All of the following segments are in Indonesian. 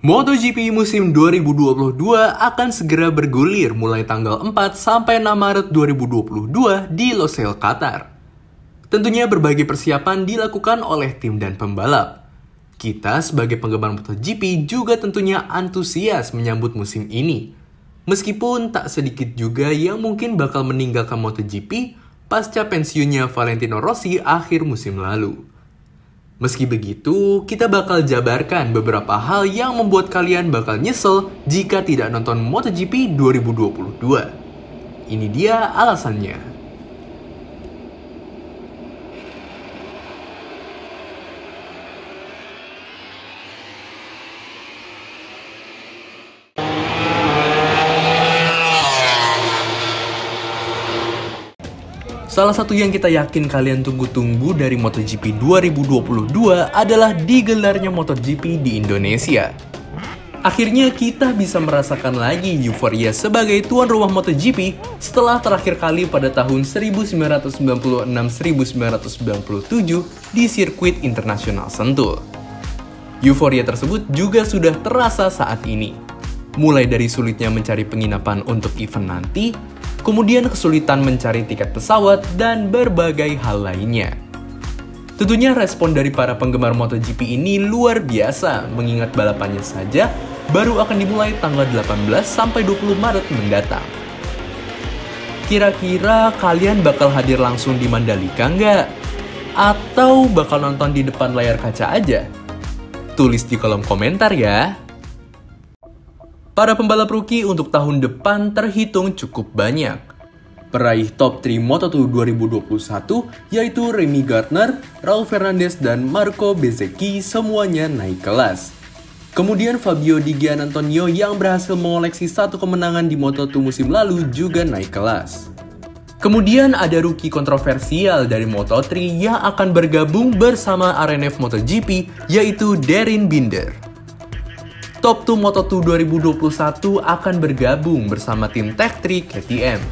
MotoGP musim 2022 akan segera bergulir mulai tanggal 4 sampai 6 Maret 2022 di Losail, Qatar. Tentunya berbagai persiapan dilakukan oleh tim dan pembalap. Kita sebagai penggemar MotoGP juga tentunya antusias menyambut musim ini. Meskipun tak sedikit juga yang mungkin bakal meninggalkan MotoGP pasca pensiunnya Valentino Rossi akhir musim lalu. Meski begitu, kita bakal jabarkan beberapa hal yang membuat kalian bakal nyesel jika tidak nonton MotoGP 2022. Ini dia alasannya. Salah satu yang kita yakin kalian tunggu-tunggu dari MotoGP 2022 adalah digelarnya MotoGP di Indonesia. Akhirnya kita bisa merasakan lagi euforia sebagai tuan rumah MotoGP setelah terakhir kali pada tahun 1996-1997 di sirkuit internasional Sentul. Euforia tersebut juga sudah terasa saat ini. Mulai dari sulitnya mencari penginapan untuk event nanti, kemudian kesulitan mencari tiket pesawat, dan berbagai hal lainnya. Tentunya respon dari para penggemar MotoGP ini luar biasa, mengingat balapannya saja baru akan dimulai tanggal 18 sampai 20 Maret mendatang. Kira-kira kalian bakal hadir langsung di Mandalika nggak? Atau bakal nonton di depan layar kaca aja? Tulis di kolom komentar ya! Para pembalap rookie untuk tahun depan terhitung cukup banyak. Peraih top 3 Moto2 2021 yaitu Remy Gardner, Raul Fernandez, dan Marco Bezzecchi semuanya naik kelas. Kemudian Fabio Di Giannantonio yang berhasil mengoleksi satu kemenangan di Moto2 musim lalu juga naik kelas. Kemudian ada rookie kontroversial dari Moto3 yang akan bergabung bersama RNF MotoGP yaitu Darryn Binder. Top 2 Moto2 2021 akan bergabung bersama tim Tech3 KTM.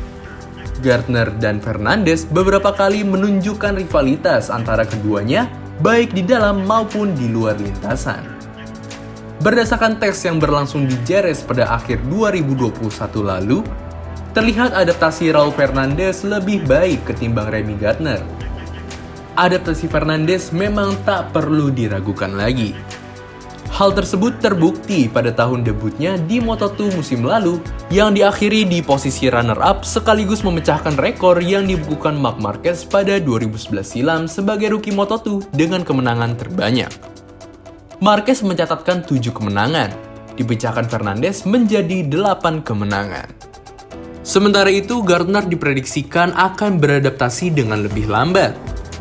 Gardner dan Fernandez beberapa kali menunjukkan rivalitas antara keduanya, baik di dalam maupun di luar lintasan. Berdasarkan tes yang berlangsung di Jerez pada akhir 2021 lalu, terlihat adaptasi Raul Fernandez lebih baik ketimbang Remy Gardner. Adaptasi Fernandez memang tak perlu diragukan lagi. Hal tersebut terbukti pada tahun debutnya di Moto2 musim lalu yang diakhiri di posisi runner-up sekaligus memecahkan rekor yang dibukukan Marc Marquez pada 2011 silam sebagai rookie Moto2 dengan kemenangan terbanyak. Marquez mencatatkan 7 kemenangan, dipecahkan Fernandez menjadi 8 kemenangan. Sementara itu, Gardner diprediksikan akan beradaptasi dengan lebih lambat.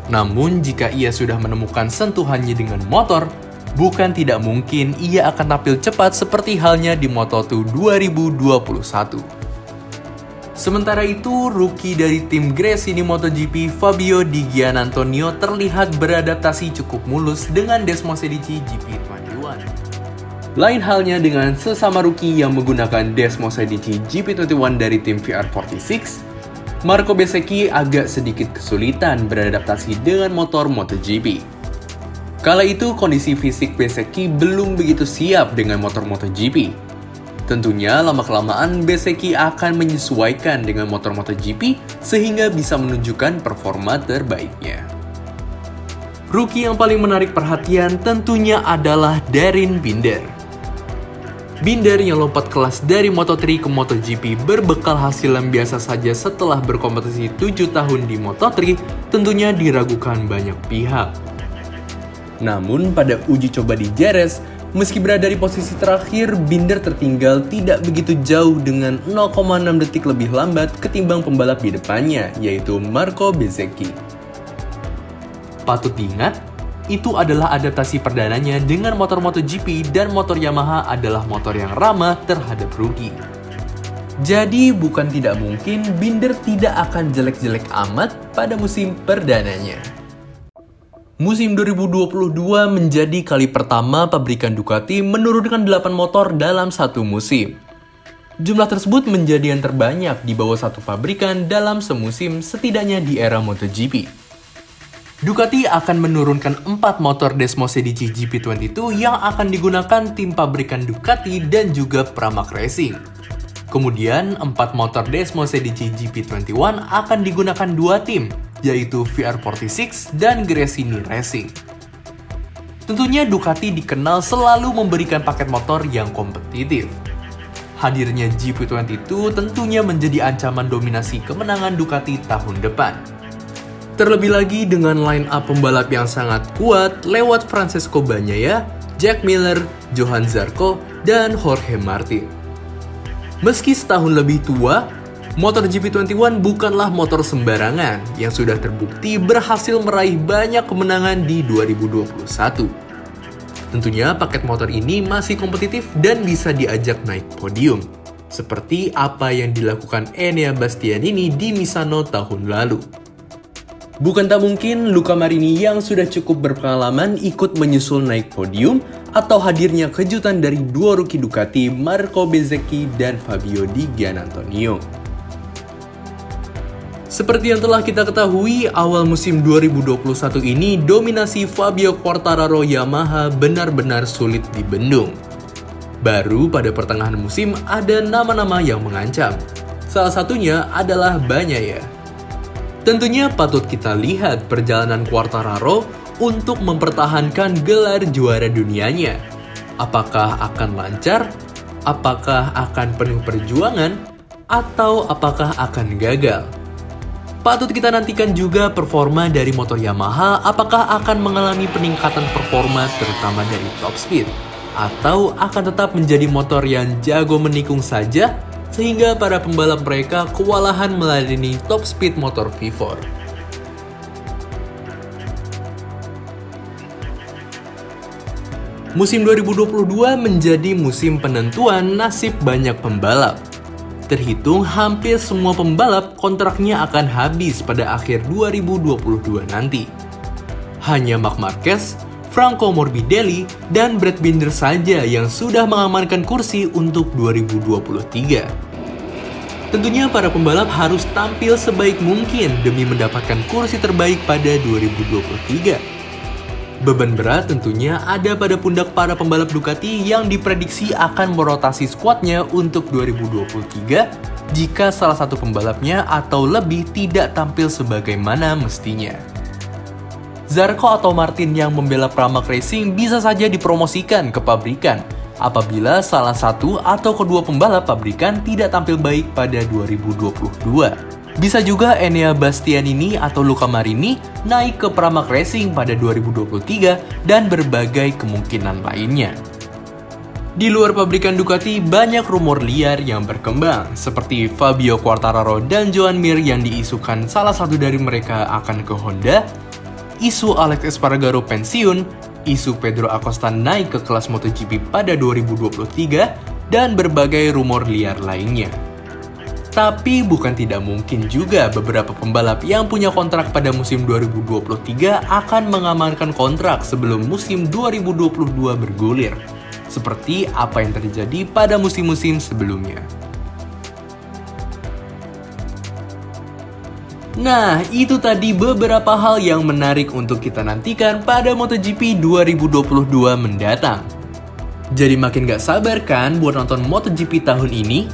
Namun, jika ia sudah menemukan sentuhannya dengan motor, bukan tidak mungkin ia akan tampil cepat seperti halnya di Moto2 2021. Sementara itu, rookie dari tim Gresini MotoGP Fabio Di Giannantonio terlihat beradaptasi cukup mulus dengan Desmosedici GP21. Lain halnya dengan sesama rookie yang menggunakan Desmosedici GP21 dari tim VR46, Marco Bezzecchi agak sedikit kesulitan beradaptasi dengan motor MotoGP. Kala itu kondisi fisik Bezzecchi belum begitu siap dengan motor MotoGP. Tentunya lama-kelamaan Bezzecchi akan menyesuaikan dengan motor MotoGP sehingga bisa menunjukkan performa terbaiknya. Rookie yang paling menarik perhatian tentunya adalah Darryn Binder. Binder yang lompat kelas dari Moto3 ke MotoGP berbekal hasil yang biasa saja setelah berkompetisi 7 tahun di Moto3 tentunya diragukan banyak pihak. Namun pada uji coba di Jerez, meski berada di posisi terakhir, Binder tertinggal tidak begitu jauh dengan 0,6 detik lebih lambat ketimbang pembalap di depannya, yaitu Marco Bezzecchi. Patut diingat, itu adalah adaptasi perdananya dengan motor MotoGP dan motor Yamaha adalah motor yang ramah terhadap rookie. Jadi bukan tidak mungkin Binder tidak akan jelek-jelek amat pada musim perdananya. Musim 2022 menjadi kali pertama pabrikan Ducati menurunkan 8 motor dalam satu musim. Jumlah tersebut menjadi yang terbanyak di bawah satu pabrikan dalam semusim setidaknya di era MotoGP. Ducati akan menurunkan 4 motor Desmos Edici GP22 yang akan digunakan tim pabrikan Ducati dan juga Pramac Racing. Kemudian, 4 motor Desmos Edici GP21 akan digunakan 2 tim, yaitu VR46 dan Gresini Racing. Tentunya Ducati dikenal selalu memberikan paket motor yang kompetitif. Hadirnya GP22 tentunya menjadi ancaman dominasi kemenangan Ducati tahun depan. Terlebih lagi dengan line up pembalap yang sangat kuat lewat Francesco Bagnaia, Jack Miller, Johann Zarco, dan Jorge Martin. Meski setahun lebih tua, motor GP21 bukanlah motor sembarangan yang sudah terbukti berhasil meraih banyak kemenangan di 2021. Tentunya paket motor ini masih kompetitif dan bisa diajak naik podium, seperti apa yang dilakukan Enea Bastianini di Misano tahun lalu. Bukan tak mungkin Luca Marini yang sudah cukup berpengalaman ikut menyusul naik podium atau hadirnya kejutan dari dua rookie Ducati Marco Bezzecchi dan Fabio Di Giannantonio. Seperti yang telah kita ketahui, awal musim 2021 ini dominasi Fabio Quartararo Yamaha benar-benar sulit dibendung. Baru pada pertengahan musim ada nama-nama yang mengancam. Salah satunya adalah Bagnaia. Tentunya patut kita lihat perjalanan Quartararo untuk mempertahankan gelar juara dunianya. Apakah akan lancar? Apakah akan penuh perjuangan? Atau apakah akan gagal? Patut kita nantikan juga performa dari motor Yamaha, apakah akan mengalami peningkatan performa terutama dari top speed, atau akan tetap menjadi motor yang jago menikung saja, sehingga para pembalap mereka kewalahan meladeni top speed motor V4. Musim 2022 menjadi musim penentuan nasib banyak pembalap. Terhitung hampir semua pembalap kontraknya akan habis pada akhir 2022 nanti. Hanya Marc Marquez, Franco Morbidelli, dan Brad Binder saja yang sudah mengamankan kursi untuk 2023. Tentunya para pembalap harus tampil sebaik mungkin demi mendapatkan kursi terbaik pada 2023. Beban berat tentunya ada pada pundak para pembalap Ducati yang diprediksi akan merotasi skuadnya untuk 2023 jika salah satu pembalapnya atau lebih tidak tampil sebagaimana mestinya. Zarco atau Martin yang membela Pramac Racing bisa saja dipromosikan ke pabrikan apabila salah satu atau kedua pembalap pabrikan tidak tampil baik pada 2022. Bisa juga Enea Bastianini atau Luca Marini naik ke Pramac Racing pada 2023 dan berbagai kemungkinan lainnya. Di luar pabrikan Ducati, banyak rumor liar yang berkembang, seperti Fabio Quartararo dan Joan Mir yang diisukan salah satu dari mereka akan ke Honda, isu Alex Espargaro pensiun, isu Pedro Acosta naik ke kelas MotoGP pada 2023, dan berbagai rumor liar lainnya. Tapi bukan tidak mungkin juga beberapa pembalap yang punya kontrak pada musim 2023 akan mengamankan kontrak sebelum musim 2022 bergulir, seperti apa yang terjadi pada musim-musim sebelumnya. Nah, itu tadi beberapa hal yang menarik untuk kita nantikan pada MotoGP 2022 mendatang. Jadi makin gak sabar kan buat nonton MotoGP tahun ini?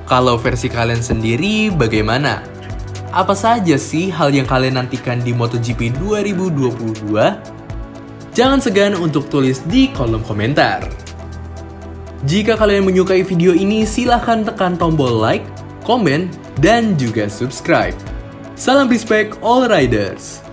Kalau versi kalian sendiri bagaimana? Apa saja sih hal yang kalian nantikan di MotoGP 2022? Jangan segan untuk tulis di kolom komentar. Jika kalian menyukai video ini, silahkan tekan tombol like, komen, dan juga subscribe. Salam respect all riders!